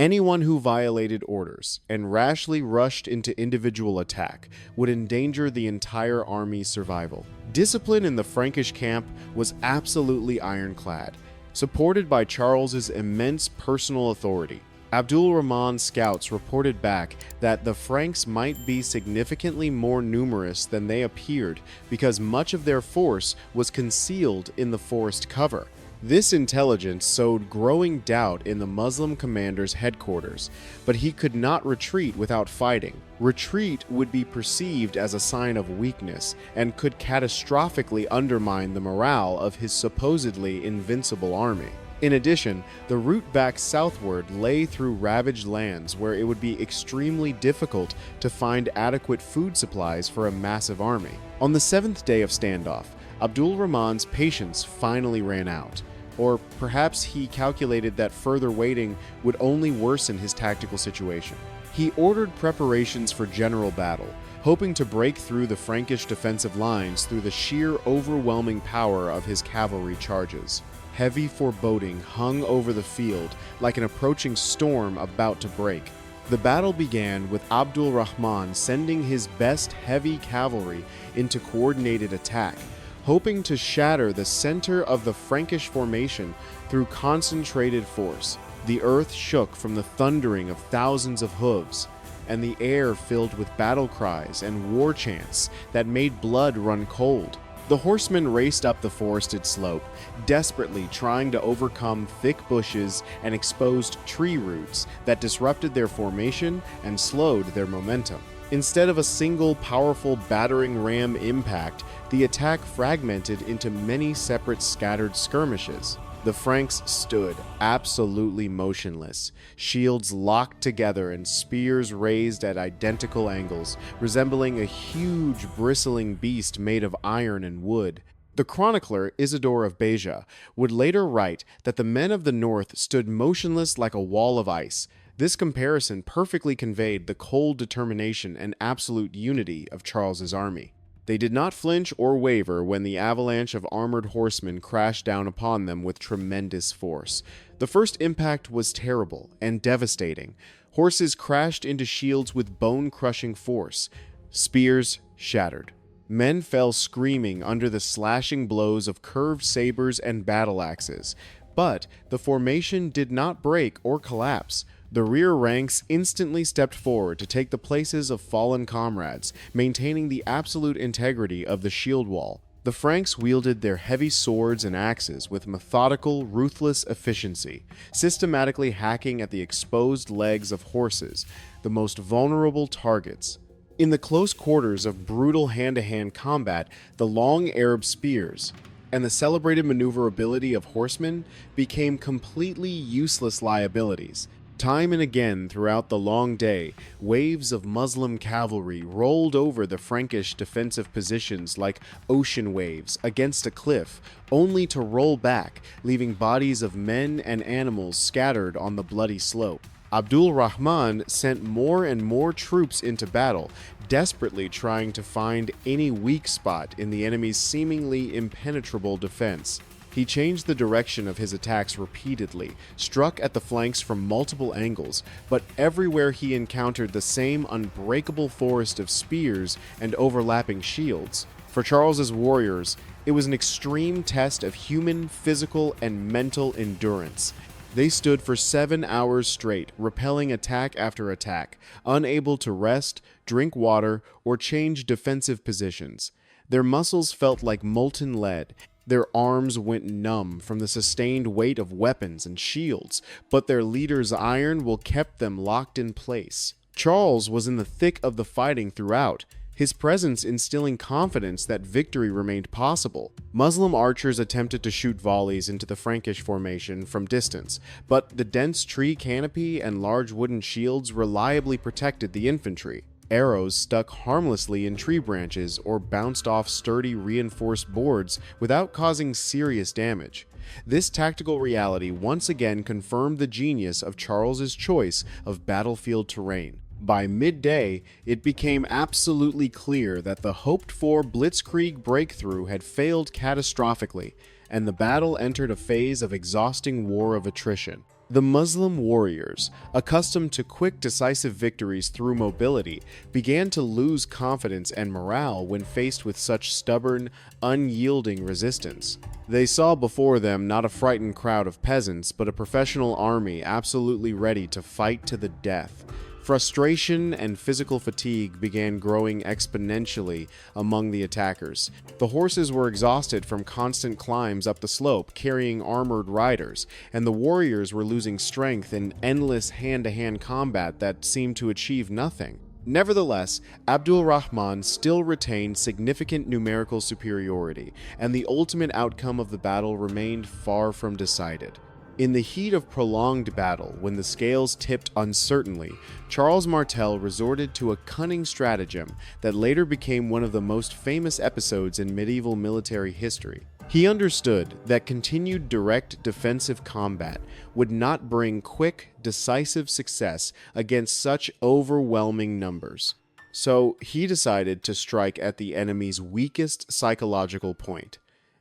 Anyone who violated orders and rashly rushed into individual attack would endanger the entire army's survival. Discipline in the Frankish camp was absolutely ironclad, supported by Charles's immense personal authority. Abdul Rahman's scouts reported back that the Franks might be significantly more numerous than they appeared because much of their force was concealed in the forest cover. This intelligence sowed growing doubt in the Muslim commander's headquarters, but he could not retreat without fighting. Retreat would be perceived as a sign of weakness and could catastrophically undermine the morale of his supposedly invincible army. In addition, the route back southward lay through ravaged lands where it would be extremely difficult to find adequate food supplies for a massive army. On the 7th day of standoff, Abdul Rahman's patience finally ran out. Or perhaps he calculated that further waiting would only worsen his tactical situation. He ordered preparations for general battle, hoping to break through the Frankish defensive lines through the sheer overwhelming power of his cavalry charges. Heavy foreboding hung over the field like an approaching storm about to break. The battle began with Abdul Rahman sending his best heavy cavalry into coordinated attack, hoping to shatter the center of the Frankish formation through concentrated force. The earth shook from the thundering of thousands of hooves, and the air filled with battle cries and war chants that made blood run cold. The horsemen raced up the forested slope, desperately trying to overcome thick bushes and exposed tree roots that disrupted their formation and slowed their momentum. Instead of a single powerful battering ram impact, the attack fragmented into many separate scattered skirmishes. The Franks stood absolutely motionless, shields locked together and spears raised at identical angles, resembling a huge bristling beast made of iron and wood. The chronicler Isidore of Beja would later write that the men of the north stood motionless like a wall of ice. This comparison perfectly conveyed the cold determination and absolute unity of Charles's army. They did not flinch or waver when the avalanche of armored horsemen crashed down upon them with tremendous force. The first impact was terrible and devastating. Horses crashed into shields with bone-crushing force. Spears shattered. Men fell screaming under the slashing blows of curved sabers and battle axes. But the formation did not break or collapse. The rear ranks instantly stepped forward to take the places of fallen comrades, maintaining the absolute integrity of the shield wall. The Franks wielded their heavy swords and axes with methodical, ruthless efficiency, systematically hacking at the exposed legs of horses, the most vulnerable targets. In the close quarters of brutal hand-to-hand combat, the long Arab spears and the celebrated maneuverability of horsemen became completely useless liabilities. Time and again throughout the long day, waves of Muslim cavalry rolled over the Frankish defensive positions like ocean waves against a cliff, only to roll back, leaving bodies of men and animals scattered on the bloody slope. Abdul Rahman sent more and more troops into battle, desperately trying to find any weak spot in the enemy's seemingly impenetrable defense. He changed the direction of his attacks repeatedly, struck at the flanks from multiple angles, but everywhere he encountered the same unbreakable forest of spears and overlapping shields. For Charles's warriors, it was an extreme test of human, physical, and mental endurance. They stood for 7 hours straight, repelling attack after attack, unable to rest, drink water, or change defensive positions. Their muscles felt like molten lead. Their arms went numb from the sustained weight of weapons and shields, but their leader's iron will kept them locked in place. Charles was in the thick of the fighting throughout, his presence instilling confidence that victory remained possible. Muslim archers attempted to shoot volleys into the Frankish formation from distance, but the dense tree canopy and large wooden shields reliably protected the infantry. Arrows stuck harmlessly in tree branches or bounced off sturdy reinforced boards without causing serious damage. This tactical reality once again confirmed the genius of Charles's choice of battlefield terrain. By midday, it became absolutely clear that the hoped-for blitzkrieg breakthrough had failed catastrophically, and the battle entered a phase of exhausting war of attrition. The Muslim warriors, accustomed to quick, decisive victories through mobility, began to lose confidence and morale when faced with such stubborn, unyielding resistance. They saw before them not a frightened crowd of peasants, but a professional army absolutely ready to fight to the death. Frustration and physical fatigue began growing exponentially among the attackers. The horses were exhausted from constant climbs up the slope, carrying armored riders, and the warriors were losing strength in endless hand-to-hand combat that seemed to achieve nothing. Nevertheless, Abdul Rahman still retained significant numerical superiority, and the ultimate outcome of the battle remained far from decided. In the heat of prolonged battle, when the scales tipped uncertainly, Charles Martel resorted to a cunning stratagem that later became one of the most famous episodes in medieval military history. He understood that continued direct defensive combat would not bring quick, decisive success against such overwhelming numbers. So he decided to strike at the enemy's weakest psychological point: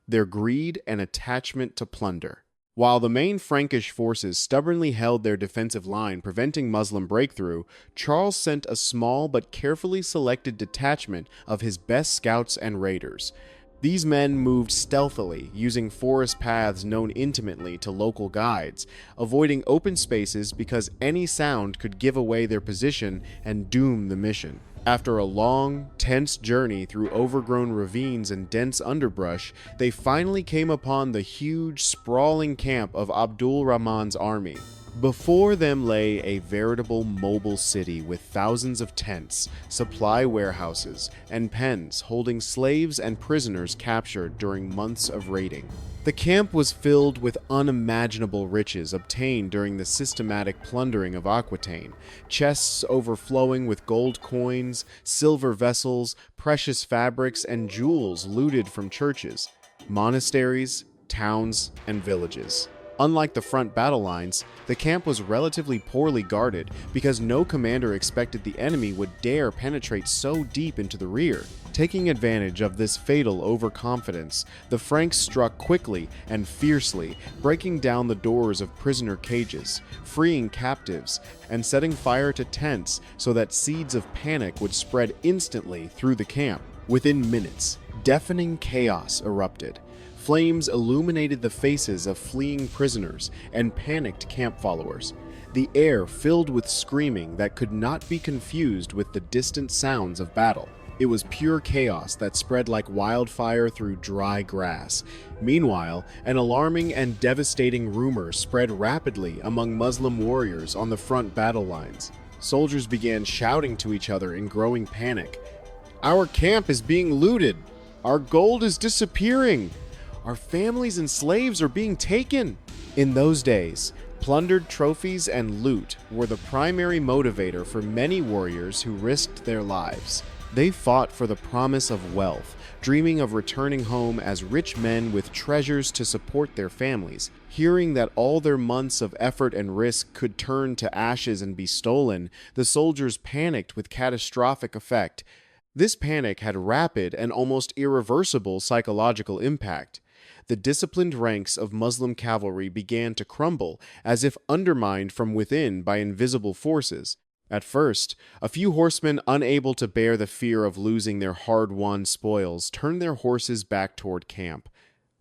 their greed and attachment to plunder. While the main Frankish forces stubbornly held their defensive line, preventing Muslim breakthrough, Charles sent a small but carefully selected detachment of his best scouts and raiders. These men moved stealthily, using forest paths known intimately to local guides, avoiding open spaces because any sound could give away their position and doom the mission. After a long, tense journey through overgrown ravines and dense underbrush, they finally came upon the huge, sprawling camp of Abdul Rahman's army. Before them lay a veritable mobile city with thousands of tents, supply warehouses, and pens holding slaves and prisoners captured during months of raiding. The camp was filled with unimaginable riches obtained during the systematic plundering of Aquitaine, chests overflowing with gold coins, silver vessels, precious fabrics, and jewels looted from churches, monasteries, towns, and villages. Unlike the front battle lines, the camp was relatively poorly guarded because no commander expected the enemy would dare penetrate so deep into the rear. Taking advantage of this fatal overconfidence, the Franks struck quickly and fiercely, breaking down the doors of prisoner cages, freeing captives, and setting fire to tents so that seeds of panic would spread instantly through the camp. Within minutes, deafening chaos erupted. Flames illuminated the faces of fleeing prisoners and panicked camp followers. The air filled with screaming that could not be confused with the distant sounds of battle. It was pure chaos that spread like wildfire through dry grass. Meanwhile, an alarming and devastating rumor spread rapidly among Muslim warriors on the front battle lines. Soldiers began shouting to each other in growing panic. "Our camp is being looted! Our gold is disappearing! Our families and slaves are being taken!" In those days, plundered trophies and loot were the primary motivator for many warriors who risked their lives. They fought for the promise of wealth, dreaming of returning home as rich men with treasures to support their families. Hearing that all their months of effort and risk could turn to ashes and be stolen, the soldiers panicked with catastrophic effect. This panic had rapid and almost irreversible psychological impact. The disciplined ranks of Muslim cavalry began to crumble, as if undermined from within by invisible forces. At first, a few horsemen unable to bear the fear of losing their hard-won spoils turned their horses back toward camp.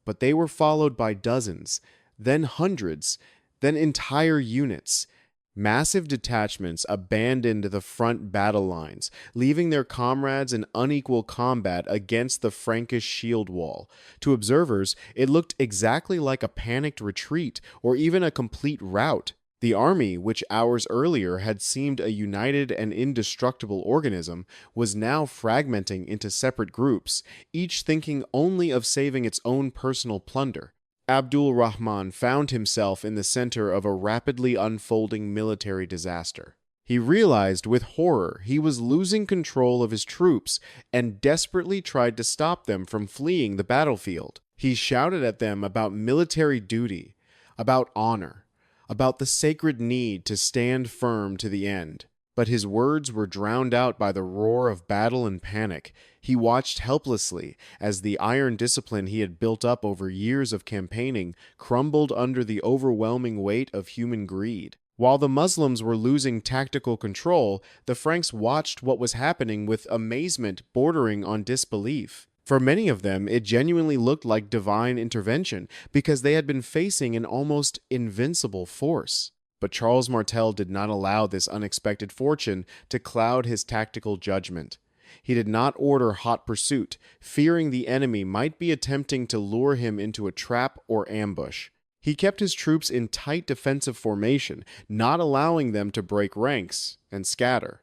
But they were followed by dozens, then hundreds, then entire units. Massive detachments abandoned the front battle lines, leaving their comrades in unequal combat against the Frankish shield wall. To observers, it looked exactly like a panicked retreat or even a complete rout. The army, which hours earlier had seemed a united and indestructible organism, was now fragmenting into separate groups, each thinking only of saving its own personal plunder. Abdul Rahman found himself in the center of a rapidly unfolding military disaster. He realized with horror he was losing control of his troops and desperately tried to stop them from fleeing the battlefield. He shouted at them about military duty, about honor, about the sacred need to stand firm to the end. but his words were drowned out by the roar of battle and panic. He watched helplessly as the iron discipline he had built up over years of campaigning crumbled under the overwhelming weight of human greed. While the Muslims were losing tactical control, the Franks watched what was happening with amazement bordering on disbelief. For many of them, it genuinely looked like divine intervention because they had been facing an almost invincible force. But Charles Martel did not allow this unexpected fortune to cloud his tactical judgment. He did not order hot pursuit, fearing the enemy might be attempting to lure him into a trap or ambush. He kept his troops in tight defensive formation, not allowing them to break ranks and scatter.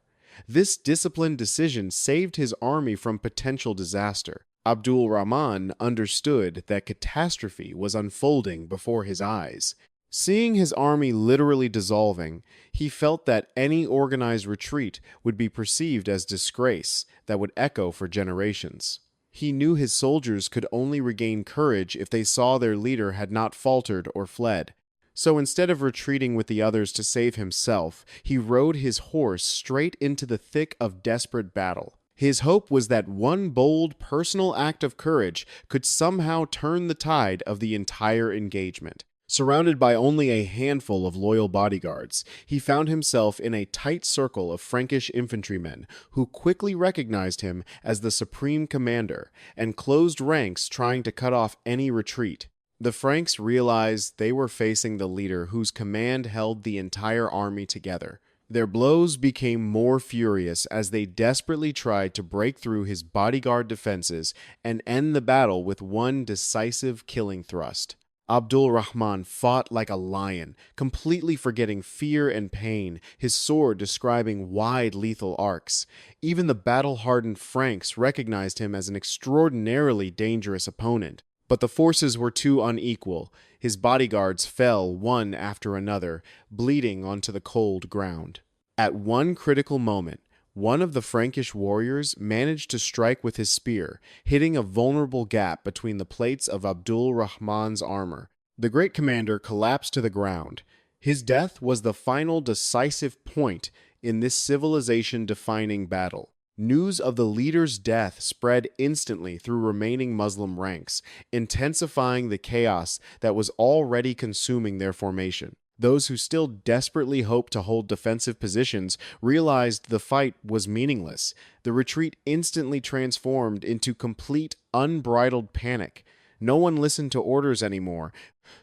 This disciplined decision saved his army from potential disaster. Abdul Rahman understood that catastrophe was unfolding before his eyes. Seeing his army literally dissolving, he felt that any organized retreat would be perceived as disgrace that would echo for generations. He knew his soldiers could only regain courage if they saw their leader had not faltered or fled. So instead of retreating with the others to save himself, he rode his horse straight into the thick of desperate battle. His hope was that one bold personal act of courage could somehow turn the tide of the entire engagement. Surrounded by only a handful of loyal bodyguards, he found himself in a tight circle of Frankish infantrymen who quickly recognized him as the supreme commander and closed ranks trying to cut off any retreat. The Franks realized they were facing the leader whose command held the entire army together. Their blows became more furious as they desperately tried to break through his bodyguard defenses and end the battle with one decisive killing thrust. Abdul Rahman fought like a lion, completely forgetting fear and pain, his sword describing wide lethal arcs. Even the battle-hardened Franks recognized him as an extraordinarily dangerous opponent. But the forces were too unequal. His bodyguards fell one after another, bleeding onto the cold ground. At one critical moment, one of the Frankish warriors managed to strike with his spear, hitting a vulnerable gap between the plates of Abdul Rahman's armor. The great commander collapsed to the ground. His death was the final decisive point in this civilization-defining battle. News of the leader's death spread instantly through remaining Muslim ranks, intensifying the chaos that was already consuming their formation. Those who still desperately hoped to hold defensive positions realized the fight was meaningless. The retreat instantly transformed into complete, unbridled panic. No one listened to orders anymore.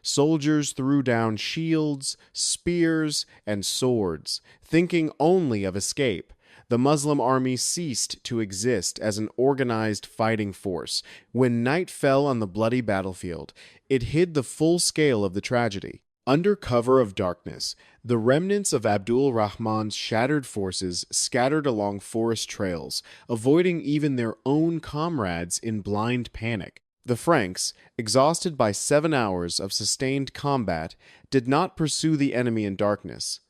Soldiers threw down shields, spears, and swords, thinking only of escape. The Muslim army ceased to exist as an organized fighting force. When night fell on the bloody battlefield, it hid the full scale of the tragedy. Under cover of darkness, the remnants of Abdul Rahman's shattered forces scattered along forest trails, avoiding even their own comrades in blind panic. The Franks, exhausted by 7 hours of sustained combat, did not pursue the enemy in darkness.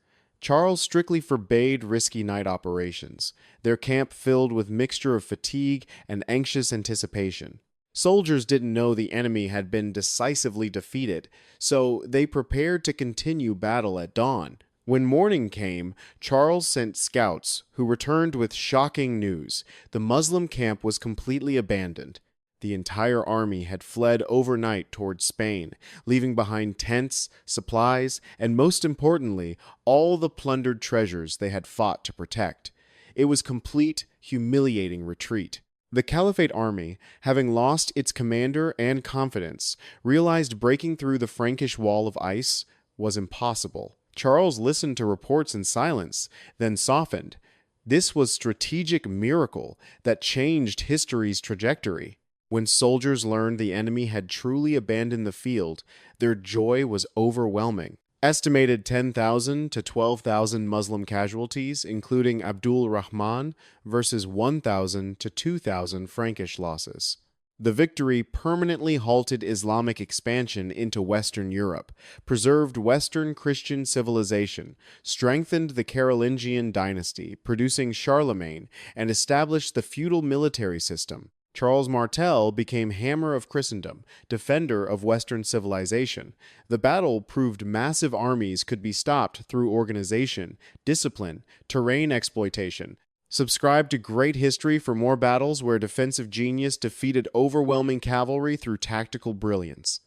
Charles strictly forbade risky night operations, their camp filled with mixture of fatigue and anxious anticipation. Soldiers didn't know the enemy had been decisively defeated, so they prepared to continue battle at dawn. When morning came, Charles sent scouts, who returned with shocking news. The Muslim camp was completely abandoned. The entire army had fled overnight towards Spain, leaving behind tents, supplies, and most importantly, all the plundered treasures they had fought to protect. It was complete, humiliating retreat. The Caliphate army, having lost its commander and confidence, realized breaking through the Frankish wall of ice was impossible. Charles listened to reports in silence, then softened. This was a strategic miracle that changed history's trajectory. When soldiers learned the enemy had truly abandoned the field, their joy was overwhelming. Estimated 10,000 to 12,000 Muslim casualties, including Abdul Rahman, versus 1,000 to 2,000 Frankish losses. The victory permanently halted Islamic expansion into Western Europe, preserved Western Christian civilization, strengthened the Carolingian dynasty, producing Charlemagne, and established the feudal military system. Charles Martel became Hammer of Christendom, defender of Western civilization. The battle proved massive armies could be stopped through organization, discipline, terrain exploitation. Subscribe to Great History for more battles where defensive genius defeated overwhelming cavalry through tactical brilliance.